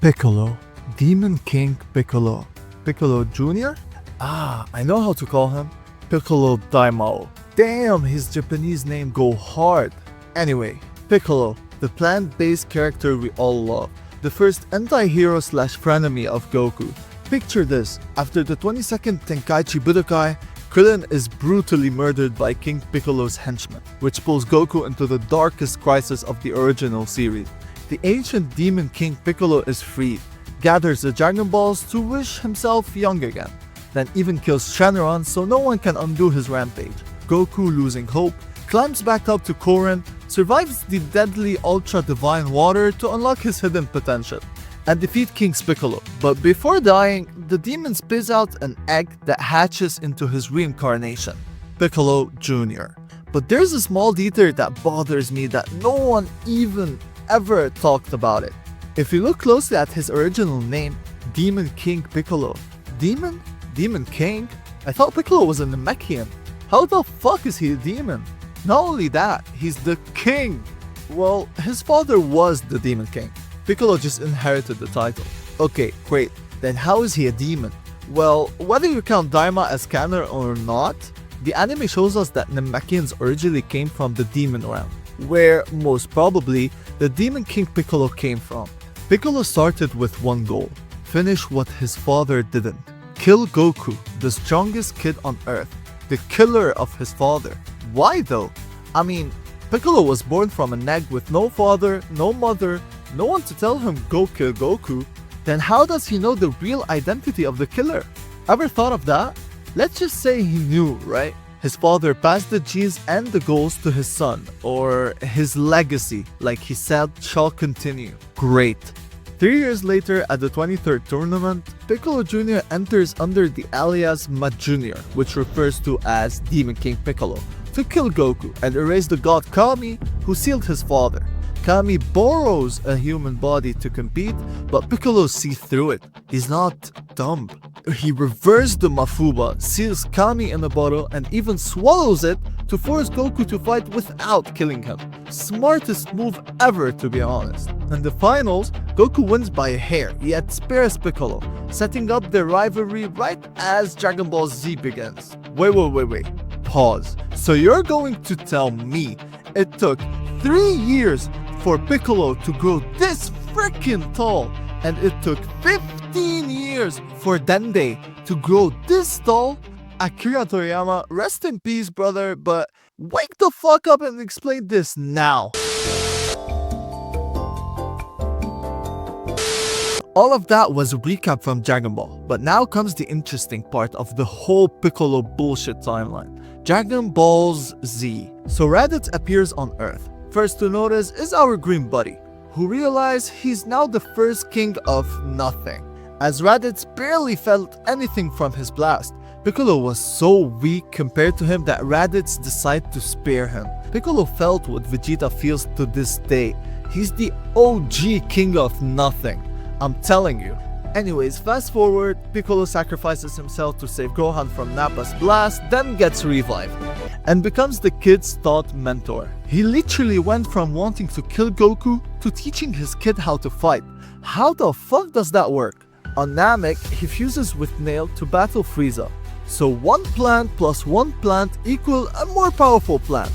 Piccolo. Demon King Piccolo. Piccolo Jr.? I know how to call him. Piccolo Daimao. Damn, his Japanese name go hard. Anyway, Piccolo, the plant-based character we all love. The first anti-hero slash frenemy of Goku. Picture this, after the 22nd Tenkaichi Budokai, Krillin is brutally murdered by King Piccolo's henchmen, which pulls Goku into the darkest crisis of the original series. The ancient demon King Piccolo is freed, gathers the Dragon Balls to wish himself young again, then even kills Shenron so no one can undo his rampage. Goku, losing hope, climbs back up to Korin, survives the deadly Ultra Divine Water to unlock his hidden potential, and defeat King Piccolo. But before dying, the demon spits out an egg that hatches into his reincarnation, Piccolo Jr. But there's a small detail that bothers me that no one even ever talked about it. If you look closely at his original name, Demon King Piccolo. Demon? Demon King? I thought Piccolo was a Namekian. How the fuck is he a demon? Not only that, he's the king. Well, his father was the Demon King. Piccolo just inherited the title. Okay, great. Then how is he a demon? Well, whether you count Daima as canon or not, the anime shows us that Namekians originally came from the demon realm, where, most probably, the Demon King Piccolo came from. Piccolo started with one goal: finish what his father didn't. Kill Goku, the strongest kid on Earth, the killer of his father. Why though? I mean, Piccolo was born from an egg with no father, no mother, no one to tell him go kill Goku. Then how does he know the real identity of the killer? Ever thought of that? Let's just say he knew, right? His father passed the genes and the goals to his son, or his legacy, like he said, shall continue. Great. 3 years later, at the 23rd tournament, Piccolo Jr. enters under the alias Ma Jr., which refers to as Demon King Piccolo, to kill Goku and erase the god Kami, who sealed his father. Kami borrows a human body to compete, but Piccolo sees through it. He's not dumb. He reversed the Mafuba, seals Kami in a bottle, and even swallows it to force Goku to fight without killing him. Smartest move ever, to be honest. In the finals, Goku wins by a hair, yet spares Piccolo, setting up their rivalry right as Dragon Ball Z begins. Wait. Pause. So you're going to tell me it took 3 years for Piccolo to grow this freaking tall, and it took 15 years for Dende to grow this tall? Akira Toriyama, rest in peace, brother, but wake the fuck up and explain this now. All of that was a recap from Dragon Ball, but now comes the interesting part of the whole Piccolo bullshit timeline. Dragon Ball's Z. So Raditz appears on Earth. First to notice is our green buddy, who realized he's now the first king of nothing. As Raditz barely felt anything from his blast, Piccolo was so weak compared to him that Raditz decided to spare him. Piccolo felt what Vegeta feels to this day. He's the OG king of nothing. I'm telling you. Anyways, fast forward, Piccolo sacrifices himself to save Gohan from Nappa's blast, then gets revived, and becomes the kid's thought mentor. He literally went from wanting to kill Goku to teaching his kid how to fight. How the fuck does that work? On Namek, he fuses with Nail to battle Frieza. So one plant plus one plant equal a more powerful plant.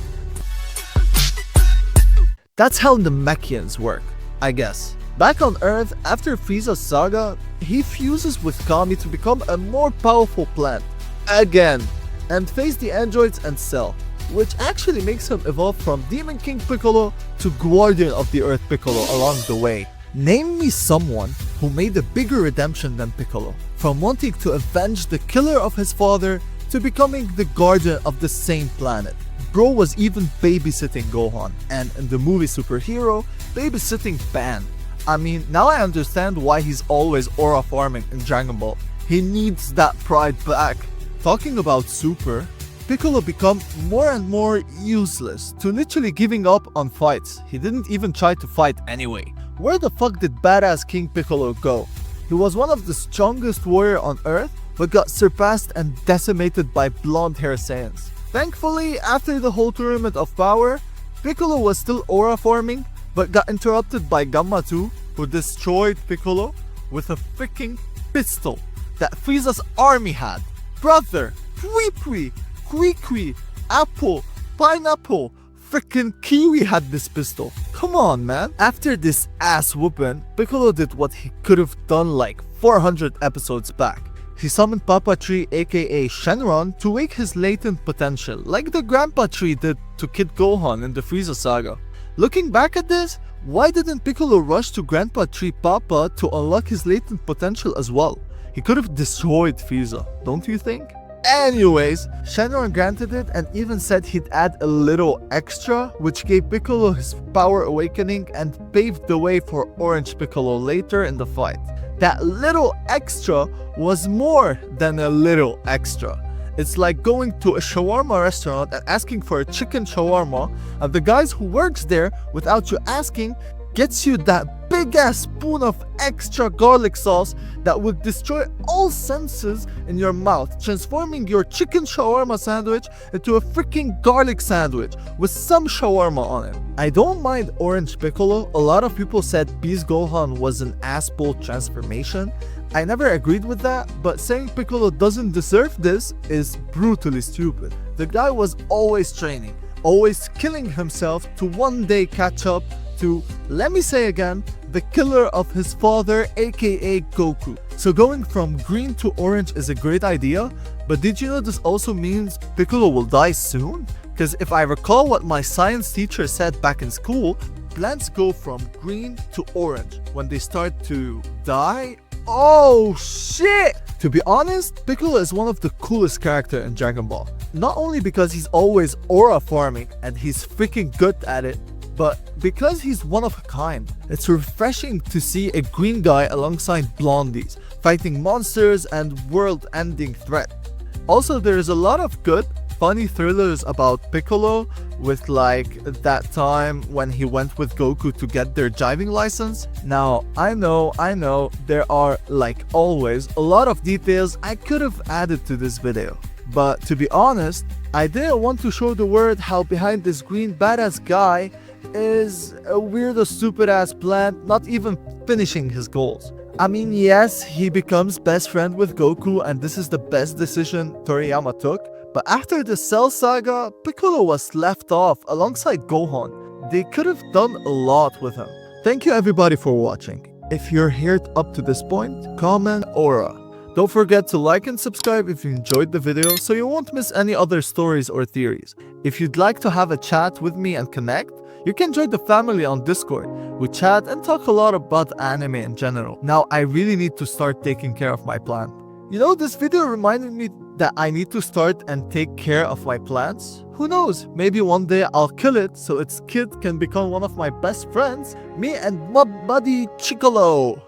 That's how the Namekians work, I guess. Back on Earth, after Frieza's saga, he fuses with Kami to become a more powerful plant, again, and face the androids and Cell, which actually makes him evolve from Demon King Piccolo to Guardian of the Earth Piccolo along the way. Name me someone who made a bigger redemption than Piccolo, from wanting to avenge the killer of his father to becoming the guardian of the same planet. Bro was even babysitting Gohan, and in the movie Superhero, babysitting banned. I mean, now I understand why he's always aura farming in Dragon Ball. He needs that pride back. Talking about Super, Piccolo become more and more useless, to literally giving up on fights. He didn't even try to fight anyway. Where the fuck did badass King Piccolo go? He was one of the strongest warrior on Earth, but got surpassed and decimated by blonde hair Saiyans. Thankfully, after the whole Tournament of Power, Piccolo was still aura forming, but got interrupted by Gamma 2, who destroyed Piccolo with a freaking pistol that Frieza's army had. Brother, Kui, Apple, Pineapple, freaking Kiwi had this pistol. Come on, man. After this ass whooping, Piccolo did what he could have done like 400 episodes back. He summoned Papa Tree aka Shenron to wake his latent potential, like the Grandpa Tree did to Kid Gohan in the Frieza saga. Looking back at this, why didn't Piccolo rush to Grandpa Tree Papa to unlock his latent potential as well? He could have destroyed Frieza, don't you think? Anyways, Shenron granted it and even said he'd add a little extra, which gave Piccolo his power awakening and paved the way for Orange Piccolo later in the fight. That little extra was more than a little extra. It's like going to a shawarma restaurant and asking for a chicken shawarma, and the guys who works there, without you asking, gets you that big ass spoon of extra garlic sauce that would destroy all senses in your mouth, transforming your chicken shawarma sandwich into a freaking garlic sandwich with some shawarma on it. I don't mind Orange Piccolo. A lot of people said Beast Gohan was an asshole transformation. I never agreed with that, but saying Piccolo doesn't deserve this is brutally stupid. The guy was always training, always killing himself to one day catch up to, let me say again, the killer of his father aka Goku. So going from green to orange is a great idea, but did you know this also means Piccolo will die soon? Because if I recall what my science teacher said back in school, plants go from green to orange when they start to die. Oh shit! To be honest, Piccolo is one of the coolest characters in Dragon Ball. Not only because he's always aura farming and he's freaking good at it, but because he's one of a kind. It's refreshing to see a green guy alongside blondies, fighting monsters and world-ending threat. Also, there is a lot of good, funny thrillers about Piccolo, with like that time when he went with Goku to get their driving license. Now, I know, there are, like always, a lot of details I could have added to this video. But to be honest, I didn't want to show the world how behind this green badass guy is a weirdo stupid ass plant not even finishing his goals. I mean, yes, he becomes best friend with Goku and this is the best decision Toriyama took, but after the Cell Saga, Piccolo was left off alongside Gohan. They could have done a lot with him. Thank you everybody for watching. If you're here up to this point, comment Aura. Don't forget to like and subscribe if you enjoyed the video so you won't miss any other stories or theories. If you'd like to have a chat with me and connect, you can join the family on Discord. We chat and talk a lot about anime in general. Now I really need to start taking care of my plant. You know, this video reminded me that I need to start and take care of my plants. Who knows, maybe one day I'll kill it so its kid can become one of my best friends, me and my buddy Piccolo.